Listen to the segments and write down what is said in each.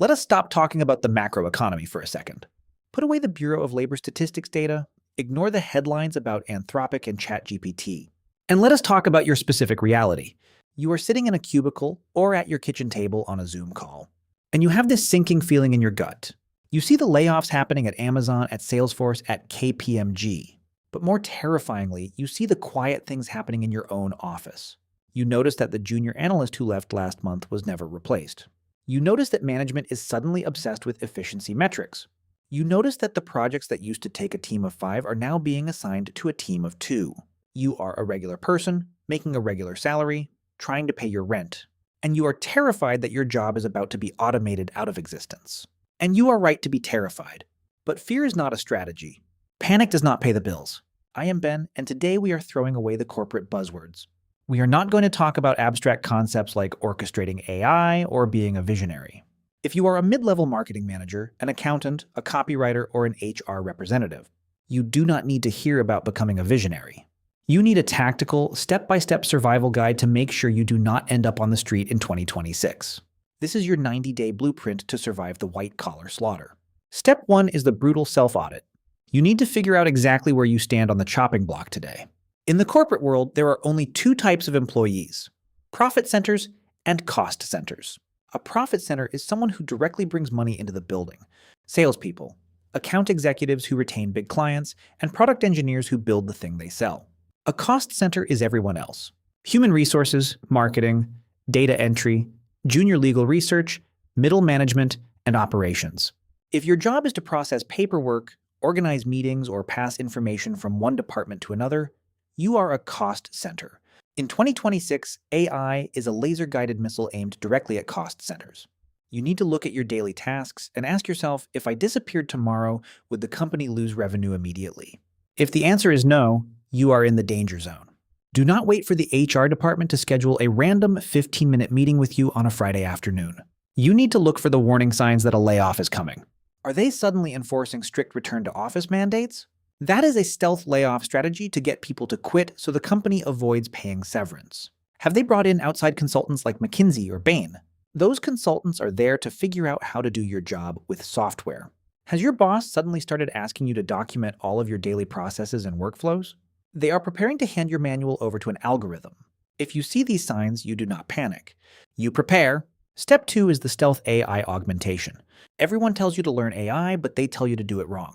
Let us stop talking about the macroeconomy for a second. Put away the Bureau of Labor Statistics data, ignore the headlines about Anthropic and ChatGPT, and let us talk about your specific reality. You are sitting in a cubicle or at your kitchen table on a Zoom call, and you have this sinking feeling in your gut. You see the layoffs happening at Amazon, at Salesforce, at KPMG. But more terrifyingly, you see the quiet things happening in your own office. You notice that the junior analyst who left last month was never replaced. You notice that management is suddenly obsessed with efficiency metrics. You notice that the projects that used to take a team of 5 are now being assigned to a team of 2. You are a regular person, making a regular salary, trying to pay your rent. And you are terrified that your job is about to be automated out of existence. And you are right to be terrified. But fear is not a strategy. Panic does not pay the bills. I am Ben, and today we are throwing away the corporate buzzwords. We are not going to talk about abstract concepts like orchestrating AI or being a visionary. If you are a mid-level marketing manager, an accountant, a copywriter, or an HR representative, you do not need to hear about becoming a visionary. You need a tactical, step-by-step survival guide to make sure you do not end up on the street in 2026. This is your 90-day blueprint to survive the white-collar slaughter. Step 1 is the brutal self-audit. You need to figure out exactly where you stand on the chopping block today. In the corporate world, there are only 2 types of employees: profit centers and cost centers. A profit center is someone who directly brings money into the building. Salespeople, account executives who retain big clients, and product engineers who build the thing they sell. A cost center is everyone else: human resources, marketing, data entry, junior legal research, middle management, and operations. If your job is to process paperwork, organize meetings, or pass information from one department to another, you are a cost center. In 2026, AI is a laser-guided missile aimed directly at cost centers. You need to look at your daily tasks and ask yourself, if I disappeared tomorrow, would the company lose revenue immediately? If the answer is no, you are in the danger zone. Do not wait for the HR department to schedule a random 15-minute meeting with you on a Friday afternoon. You need to look for the warning signs that a layoff is coming. Are they suddenly enforcing strict return-to-office mandates? That is a stealth layoff strategy to get people to quit so the company avoids paying severance. Have they brought in outside consultants like McKinsey or Bain? Those consultants are there to figure out how to do your job with software. Has your boss suddenly started asking you to document all of your daily processes and workflows? They are preparing to hand your manual over to an algorithm. If you see these signs, you do not panic. You prepare. Step 2 is the stealth AI augmentation. Everyone tells you to learn AI, but they tell you to do it wrong.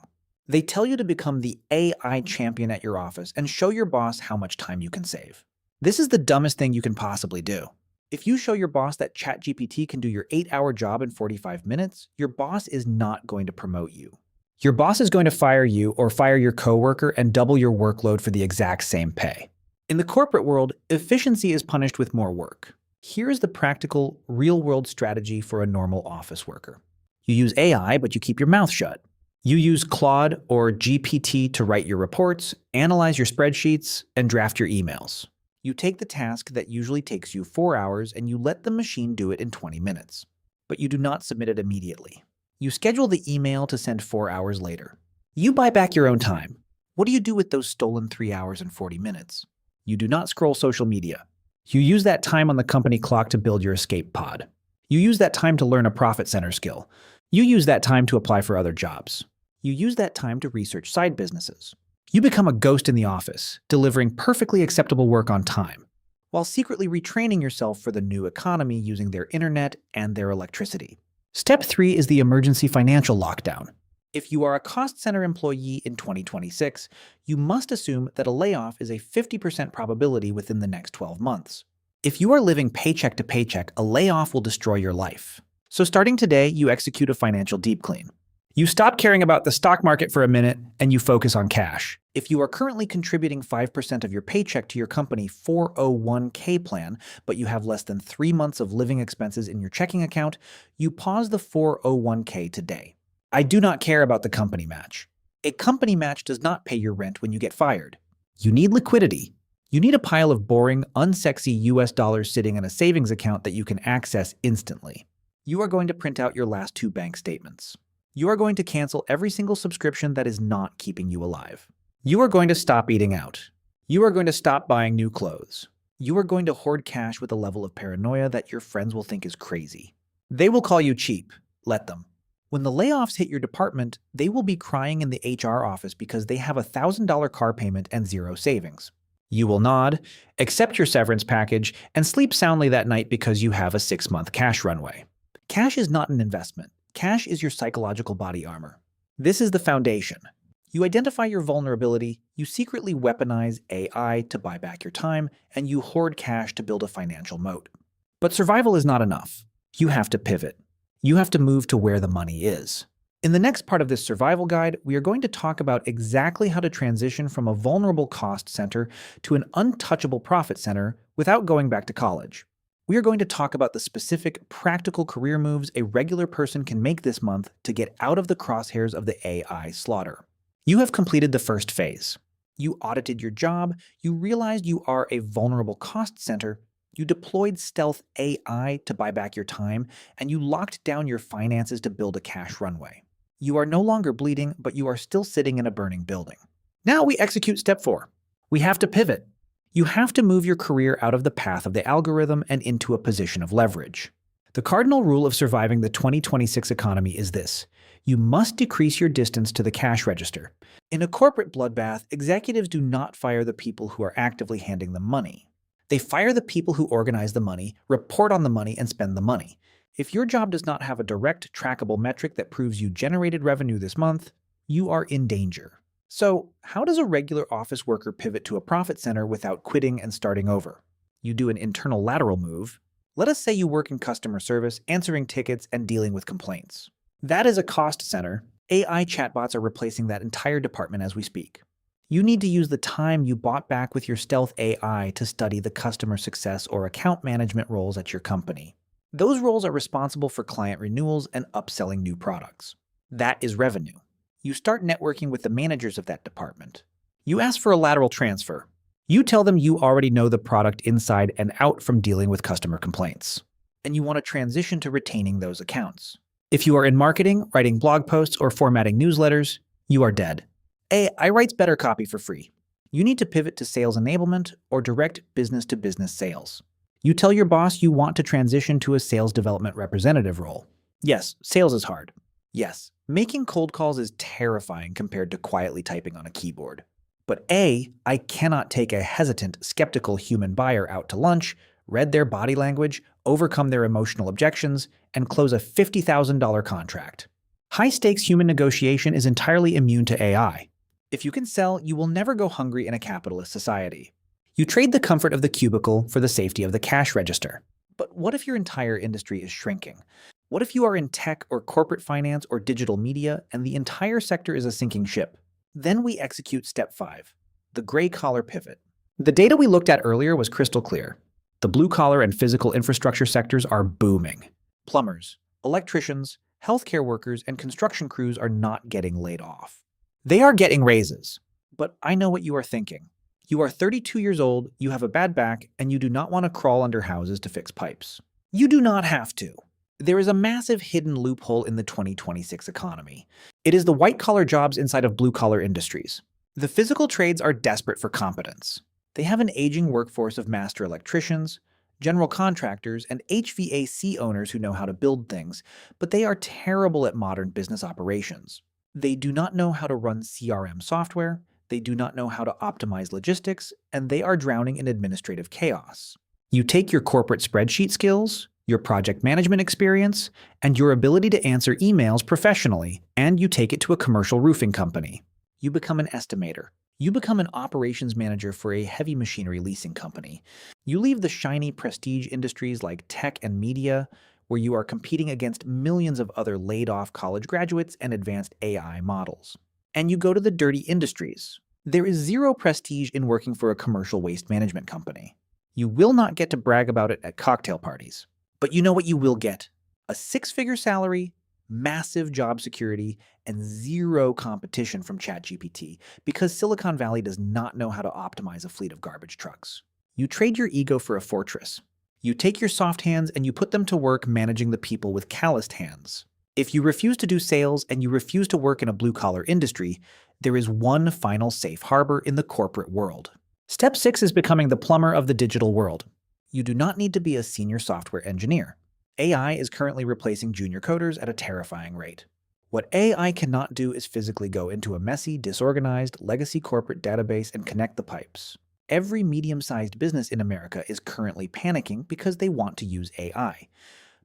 They tell you to become the AI champion at your office and show your boss how much time you can save. This is the dumbest thing you can possibly do. If you show your boss that ChatGPT can do your 8-hour job in 45 minutes, your boss is not going to promote you. Your boss is going to fire you or fire your coworker and double your workload for the exact same pay. In the corporate world, efficiency is punished with more work. Here is the practical, real-world strategy for a normal office worker. You use AI, but you keep your mouth shut. You use Claude or GPT to write your reports, analyze your spreadsheets, and draft your emails. You take the task that usually takes you 4 hours and you let the machine do it in 20 minutes. But you do not submit it immediately. You schedule the email to send 4 hours later. You buy back your own time. What do you do with those stolen 3 hours and 40 minutes? You do not scroll social media. You use that time on the company clock to build your escape pod. You use that time to learn a profit center skill. You use that time to apply for other jobs. You use that time to research side businesses. You become a ghost in the office, delivering perfectly acceptable work on time, while secretly retraining yourself for the new economy using their internet and their electricity. Step 3 is the emergency financial lockdown. If you are a cost center employee in 2026, you must assume that a layoff is a 50% probability within the next 12 months. If you are living paycheck to paycheck, a layoff will destroy your life. So starting today, you execute a financial deep clean. You stop caring about the stock market for a minute and you focus on cash. If you are currently contributing 5% of your paycheck to your company 401k plan, but you have less than 3 months of living expenses in your checking account, you pause the 401k today. I do not care about the company match. A company match does not pay your rent when you get fired. You need liquidity. You need a pile of boring, unsexy US dollars sitting in a savings account that you can access instantly. You are going to print out your last 2 bank statements. You are going to cancel every single subscription that is not keeping you alive. You are going to stop eating out. You are going to stop buying new clothes. You are going to hoard cash with a level of paranoia that your friends will think is crazy. They will call you cheap, Let them. When the layoffs hit your department, they will be crying in the HR office because they have a $1,000 car payment and zero savings. You will nod, accept your severance package, and sleep soundly that night because you have a 6-month cash runway. Cash is not an investment. Cash is your psychological body armor. This is the foundation. You identify your vulnerability, you secretly weaponize AI to buy back your time, and you hoard cash to build a financial moat. But survival is not enough. You have to pivot. You have to move to where the money is. In the next part of this survival guide, we are going to talk about exactly how to transition from a vulnerable cost center to an untouchable profit center without going back to college. We are going to talk about the specific, practical career moves a regular person can make this month to get out of the crosshairs of the AI slaughter. You have completed the first phase. You audited your job, you realized you are a vulnerable cost center, you deployed stealth AI to buy back your time, and you locked down your finances to build a cash runway. You are no longer bleeding, but you are still sitting in a burning building. Now we execute step 4. We have to pivot. You have to move your career out of the path of the algorithm and into a position of leverage. The cardinal rule of surviving the 2026 economy is this: you must decrease your distance to the cash register. In a corporate bloodbath, executives do not fire the people who are actively handing them money. They fire the people who organize the money, report on the money, and spend the money. If your job does not have a direct, trackable metric that proves you generated revenue this month, you are in danger. So, how does a regular office worker pivot to a profit center without quitting and starting over? You do an internal lateral move. Let us say you work in customer service, answering tickets, and dealing with complaints. That is a cost center. AI chatbots are replacing that entire department as we speak. You need to use the time you bought back with your stealth AI to study the customer success or account management roles at your company. Those roles are responsible for client renewals and upselling new products. That is revenue. You start networking with the managers of that department. You ask for a lateral transfer. You tell them you already know the product inside and out from dealing with customer complaints, and you want to transition to retaining those accounts. If you are in marketing, writing blog posts, or formatting newsletters, you are dead. AI writes better copy for free. You need to pivot to sales enablement or direct business-to-business sales. You tell your boss you want to transition to a sales development representative role. Yes, sales is hard. Yes, making cold calls is terrifying compared to quietly typing on a keyboard. But I cannot take a hesitant, skeptical human buyer out to lunch, read their body language, overcome their emotional objections, and close a $50,000 contract. High-stakes human negotiation is entirely immune to AI. If you can sell, you will never go hungry in a capitalist society. You trade the comfort of the cubicle for the safety of the cash register. But what if your entire industry is shrinking? What if you are in tech or corporate finance or digital media and the entire sector is a sinking ship? Then we execute step 5, the gray-collar pivot. The data we looked at earlier was crystal clear. The blue-collar and physical infrastructure sectors are booming. Plumbers, electricians, healthcare workers, and construction crews are not getting laid off. They are getting raises. But I know what you are thinking. You are 32 years old, you have a bad back, and you do not want to crawl under houses to fix pipes. You do not have to. There is a massive hidden loophole in the 2026 economy. It is the white-collar jobs inside of blue-collar industries. The physical trades are desperate for competence. They have an aging workforce of master electricians, general contractors, and HVAC owners who know how to build things, but they are terrible at modern business operations. They do not know how to run CRM software, they do not know how to optimize logistics, and they are drowning in administrative chaos. You take your corporate spreadsheet skills, your project management experience, and your ability to answer emails professionally, and you take it to a commercial roofing company. You become an estimator. You become an operations manager for a heavy machinery leasing company. You leave the shiny prestige industries like tech and media, where you are competing against millions of other laid-off college graduates and advanced AI models. And you go to the dirty industries. There is zero prestige in working for a commercial waste management company. You will not get to brag about it at cocktail parties. But you know what you will get? A 6-figure salary, massive job security, and zero competition from ChatGPT because Silicon Valley does not know how to optimize a fleet of garbage trucks. You trade your ego for a fortress. You take your soft hands and you put them to work managing the people with calloused hands. If you refuse to do sales and you refuse to work in a blue-collar industry, there is one final safe harbor in the corporate world. Step 6 is becoming the plumber of the digital world. You do not need to be a senior software engineer. AI is currently replacing junior coders at a terrifying rate. What AI cannot do is physically go into a messy, disorganized, legacy corporate database and connect the pipes. Every medium-sized business in America is currently panicking because they want to use AI,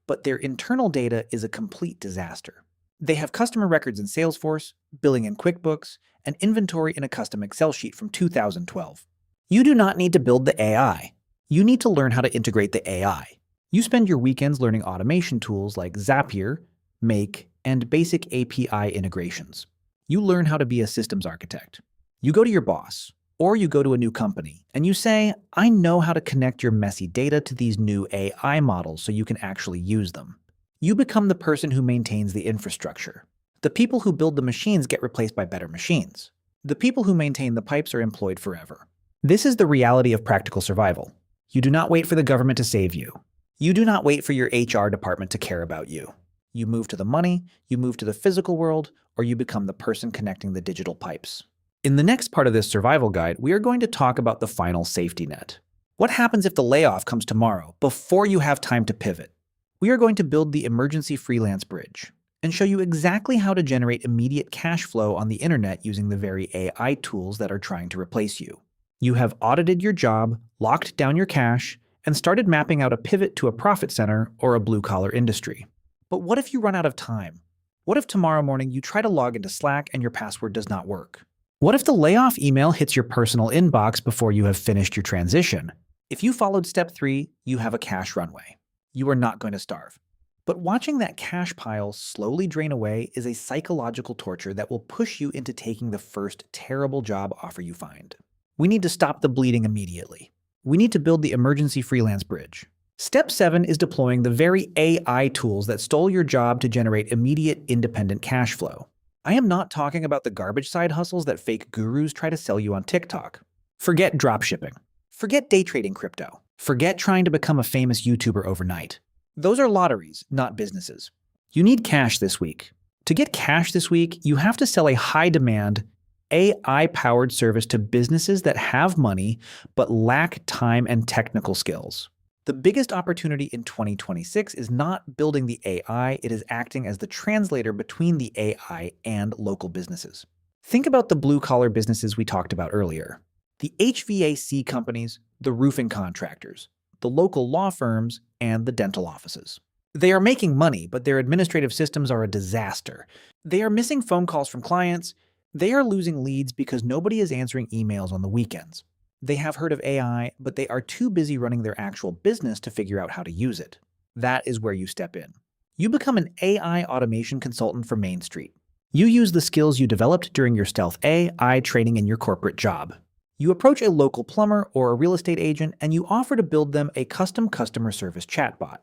but their internal data is a complete disaster. They have customer records in Salesforce, billing in QuickBooks, and inventory in a custom Excel sheet from 2012. You do not need to build the AI. You need to learn how to integrate the AI. You spend your weekends learning automation tools like Zapier, Make, and basic API integrations. You learn how to be a systems architect. You go to your boss, or you go to a new company, and you say, I know how to connect your messy data to these new AI models so you can actually use them. You become the person who maintains the infrastructure. The people who build the machines get replaced by better machines. The people who maintain the pipes are employed forever. This is the reality of practical survival. You do not wait for the government to save you. You do not wait for your HR department to care about you. You move to the money, you move to the physical world, or you become the person connecting the digital pipes. In the next part of this survival guide, we are going to talk about the final safety net. What happens if the layoff comes tomorrow before you have time to pivot? We are going to build the emergency freelance bridge and show you exactly how to generate immediate cash flow on the internet using the very AI tools that are trying to replace you. You have audited your job, locked down your cash, and started mapping out a pivot to a profit center or a blue-collar industry. But what if you run out of time? What if tomorrow morning you try to log into Slack and your password does not work? What if the layoff email hits your personal inbox before you have finished your transition? If you followed step 3, you have a cash runway. You are not going to starve. But watching that cash pile slowly drain away is a psychological torture that will push you into taking the first terrible job offer you find. We need to stop the bleeding immediately. We need to build the emergency freelance bridge. Step 7 is deploying the very AI tools that stole your job to generate immediate independent cash flow. I am not talking about the garbage side hustles that fake gurus try to sell you on TikTok. Forget dropshipping. Forget day trading crypto. Forget trying to become a famous YouTuber overnight. Those are lotteries, not businesses. You need cash this week. To get cash this week, you have to sell a high-demand, AI-powered service to businesses that have money but lack time and technical skills. The biggest opportunity in 2026 is not building the AI, it is acting as the translator between the AI and local businesses. Think about the blue-collar businesses we talked about earlier. The HVAC companies, the roofing contractors, the local law firms, and the dental offices. They are making money, but their administrative systems are a disaster. They are missing phone calls from clients. They are losing leads because nobody is answering emails on the weekends. They have heard of AI, but they are too busy running their actual business to figure out how to use it. That is where you step in. You become an AI automation consultant for Main Street. You use the skills you developed during your stealth AI training in your corporate job. You approach a local plumber or a real estate agent and you offer to build them a custom customer service chatbot.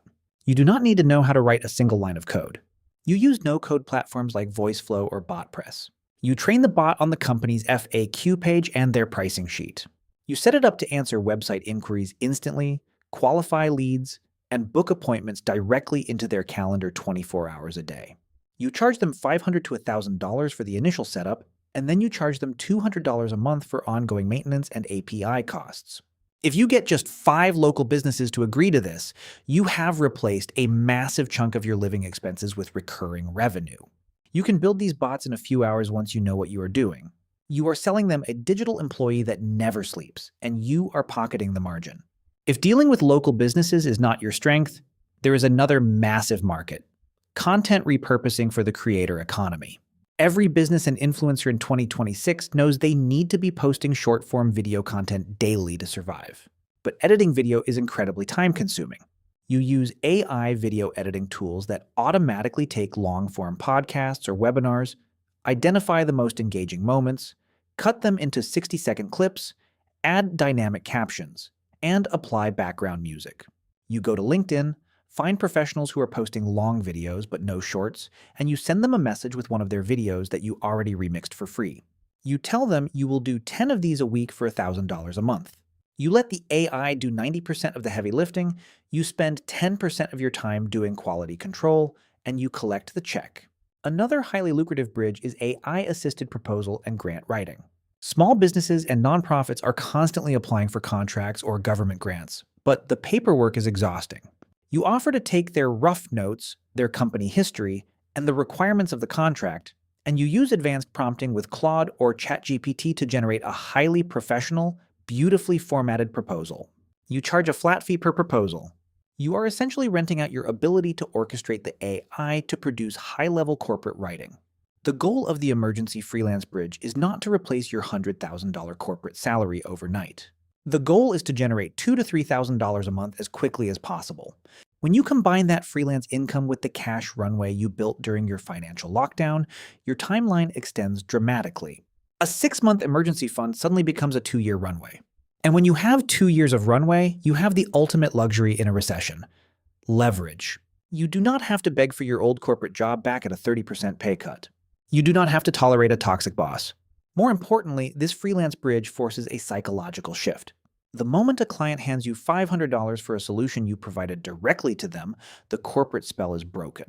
You do not need to know how to write a single line of code. You use no-code platforms like VoiceFlow or BotPress. You train the bot on the company's FAQ page and their pricing sheet. You set it up to answer website inquiries instantly, qualify leads, and book appointments directly into their calendar 24 hours a day. You charge them $500 to $1,000 for the initial setup, and then you charge them $200 a month for ongoing maintenance and API costs. If you get just 5 local businesses to agree to this, you have replaced a massive chunk of your living expenses with recurring revenue. You can build these bots in a few hours once you know what you are doing. You are selling them a digital employee that never sleeps, and you are pocketing the margin. If dealing with local businesses is not your strength, there is another massive market: content repurposing for the creator economy. Every business and influencer in 2026 knows they need to be posting short-form video content daily to survive. But editing video is incredibly time-consuming. You use AI video editing tools that automatically take long-form podcasts or webinars, identify the most engaging moments, cut them into 60-second clips, add dynamic captions, and apply background music. You go to LinkedIn, find professionals who are posting long videos but no shorts, and you send them a message with one of their videos that you already remixed for free. You tell them you will do 10 of these a week for $1,000 a month. You let the AI do 90% of the heavy lifting, you spend 10% of your time doing quality control, and you collect the check. Another highly lucrative bridge is AI-assisted proposal and grant writing. Small businesses and nonprofits are constantly applying for contracts or government grants, but the paperwork is exhausting. You offer to take their rough notes, their company history, and the requirements of the contract, and you use advanced prompting with Claude or ChatGPT to generate a highly professional, beautifully formatted proposal. You charge a flat fee per proposal. You are essentially renting out your ability to orchestrate the AI to produce high-level corporate writing. The goal of the Emergency Freelance Bridge is not to replace your $100,000 corporate salary overnight. The goal is to generate $2,000 to $3,000 a month as quickly as possible. When you combine that freelance income with the cash runway you built during your financial lockdown, your timeline extends dramatically. A 6-month emergency fund suddenly becomes a 2-year runway. And when you have 2 years of runway, you have the ultimate luxury in a recession: leverage. You do not have to beg for your old corporate job back at a 30% pay cut. You do not have to tolerate a toxic boss. More importantly, this freelance bridge forces a psychological shift. The moment a client hands you $500 for a solution you provided directly to them, the corporate spell is broken.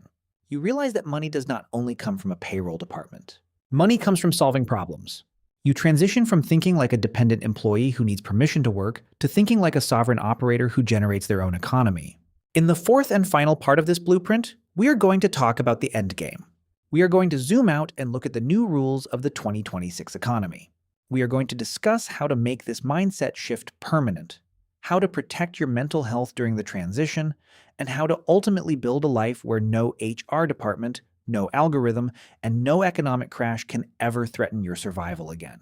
You realize that money does not only come from a payroll department. Money comes from solving problems. You transition from thinking like a dependent employee who needs permission to work to thinking like a sovereign operator who generates their own economy. In the fourth and final part of this blueprint, we are going to talk about the end game. We are going to zoom out and look at the new rules of the 2026 economy. We are going to discuss how to make this mindset shift permanent, how to protect your mental health during the transition, and how to ultimately build a life where no HR department, no algorithm, and no economic crash can ever threaten your survival again.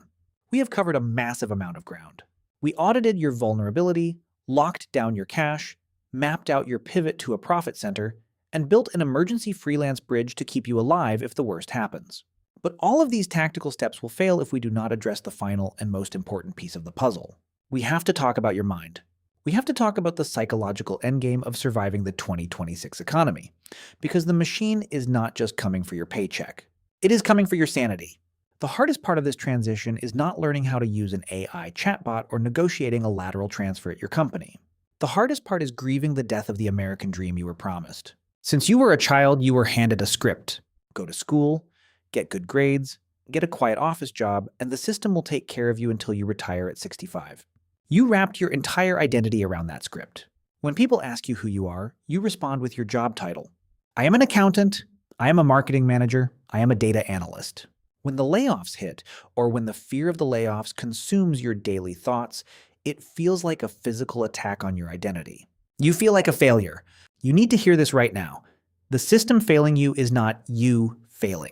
We have covered a massive amount of ground. We audited your vulnerability, locked down your cash, mapped out your pivot to a profit center, and built an emergency freelance bridge to keep you alive if the worst happens. But all of these tactical steps will fail if we do not address the final and most important piece of the puzzle. We have to talk about your mind. We have to talk about the psychological endgame of surviving the 2026 economy, because the machine is not just coming for your paycheck. It is coming for your sanity. The hardest part of this transition is not learning how to use an AI chatbot or negotiating a lateral transfer at your company. The hardest part is grieving the death of the American dream you were promised. Since you were a child, you were handed a script. Go to school, get good grades, get a quiet office job, and the system will take care of you until you retire at 65. You wrapped your entire identity around that script. When people ask you who you are, you respond with your job title. I am an accountant, I am a marketing manager, I am a data analyst. When the layoffs hit, or when the fear of the layoffs consumes your daily thoughts, it feels like a physical attack on your identity. You feel like a failure. You need to hear this right now. The system failing you is not you failing.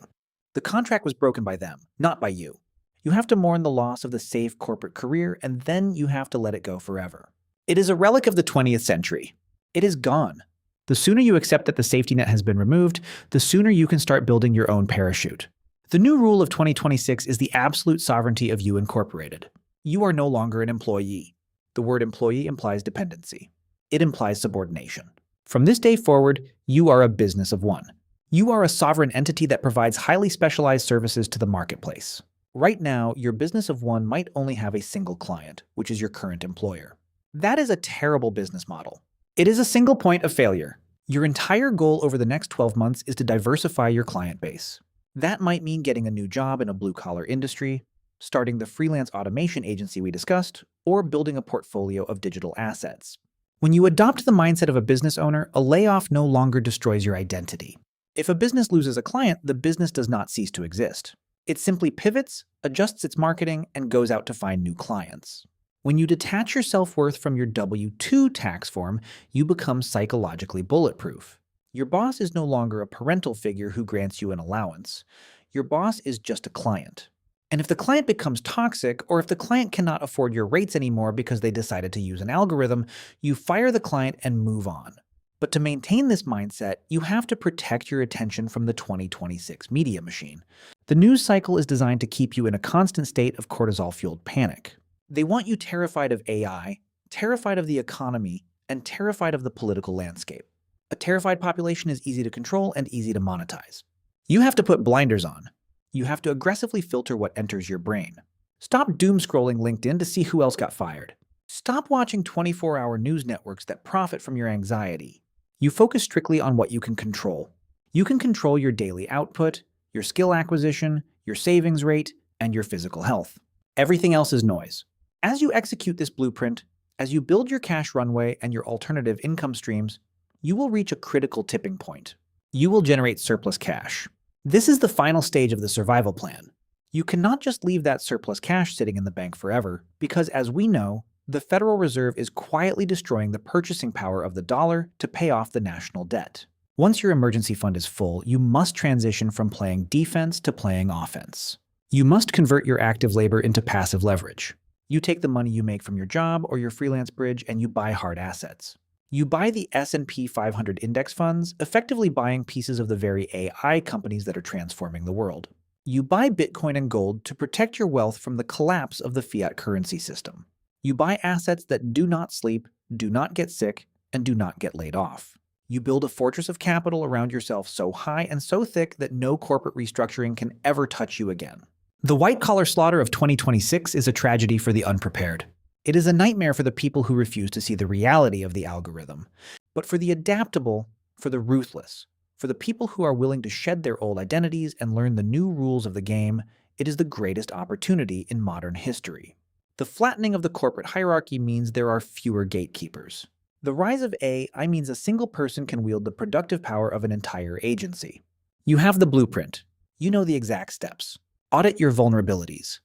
The contract was broken by them, not by you. You have to mourn the loss of the safe corporate career, and then you have to let it go forever. It is a relic of the 20th century. It is gone. The sooner you accept that the safety net has been removed, the sooner you can start building your own parachute. The new rule of 2026 is the absolute sovereignty of you incorporated. You are no longer an employee. The word employee implies dependency. It implies subordination. From this day forward, you are a business of one. You are a sovereign entity that provides highly specialized services to the marketplace. Right now, your business of one might only have a single client, which is your current employer. That is a terrible business model. It is a single point of failure. Your entire goal over the next 12 months is to diversify your client base. That might mean getting a new job in a blue-collar industry, starting the freelance automation agency we discussed, or building a portfolio of digital assets. When you adopt the mindset of a business owner, a layoff no longer destroys your identity. If a business loses a client, the business does not cease to exist. It simply pivots, adjusts its marketing, and goes out to find new clients. When you detach your self-worth from your W-2 tax form, you become psychologically bulletproof. Your boss is no longer a parental figure who grants you an allowance. Your boss is just a client. And if the client becomes toxic, or if the client cannot afford your rates anymore because they decided to use an algorithm, you fire the client and move on. But to maintain this mindset, you have to protect your attention from the 2026 media machine. The news cycle is designed to keep you in a constant state of cortisol-fueled panic. They want you terrified of AI, terrified of the economy, and terrified of the political landscape. A terrified population is easy to control and easy to monetize. You have to put blinders on. You have to aggressively filter what enters your brain. Stop doom-scrolling LinkedIn to see who else got fired. Stop watching 24-hour news networks that profit from your anxiety. You focus strictly on what you can control. You can control your daily output, your skill acquisition, your savings rate, and your physical health. Everything else is noise. As you execute this blueprint, as you build your cash runway and your alternative income streams, You will reach a critical tipping point. You will generate surplus cash. This is the final stage of the survival plan. You cannot just leave that surplus cash sitting in the bank forever, because as we know, the Federal Reserve is quietly destroying the purchasing power of the dollar to pay off the national debt. Once your emergency fund is full, you must transition from playing defense to playing offense. You must convert your active labor into passive leverage. You take the money you make from your job or your freelance bridge and you buy hard assets. You buy the S&P 500 index funds, effectively buying pieces of the very AI companies that are transforming the world. You buy Bitcoin and gold to protect your wealth from the collapse of the fiat currency system. You buy assets that do not sleep, do not get sick, and do not get laid off. You build a fortress of capital around yourself so high and so thick that no corporate restructuring can ever touch you again. The white-collar slaughter of 2026 is a tragedy for the unprepared. It is a nightmare for the people who refuse to see the reality of the algorithm. But for the adaptable, for the ruthless, for the people who are willing to shed their old identities and learn the new rules of the game, it is the greatest opportunity in modern history. The flattening of the corporate hierarchy means there are fewer gatekeepers. The rise of AI means a single person can wield the productive power of an entire agency. You have the blueprint. You know the exact steps. Audit your vulnerabilities.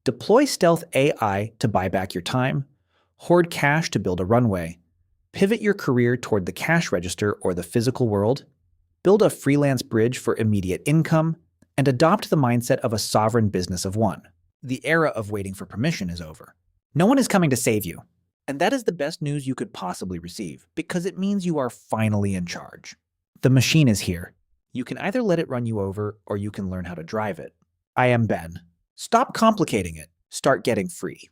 Deploy stealth AI to buy back your time. Hoard cash to build a runway. Pivot your career toward the cash register or the physical world. Build a freelance bridge for immediate income. And adopt the mindset of a sovereign business of one. The era of waiting for permission is over. No one is coming to save you. And that is the best news you could possibly receive, because it means you are finally in charge. The machine is here. You can either let it run you over, or you can learn how to drive it. I am Ben. Stop complicating it. Start getting free.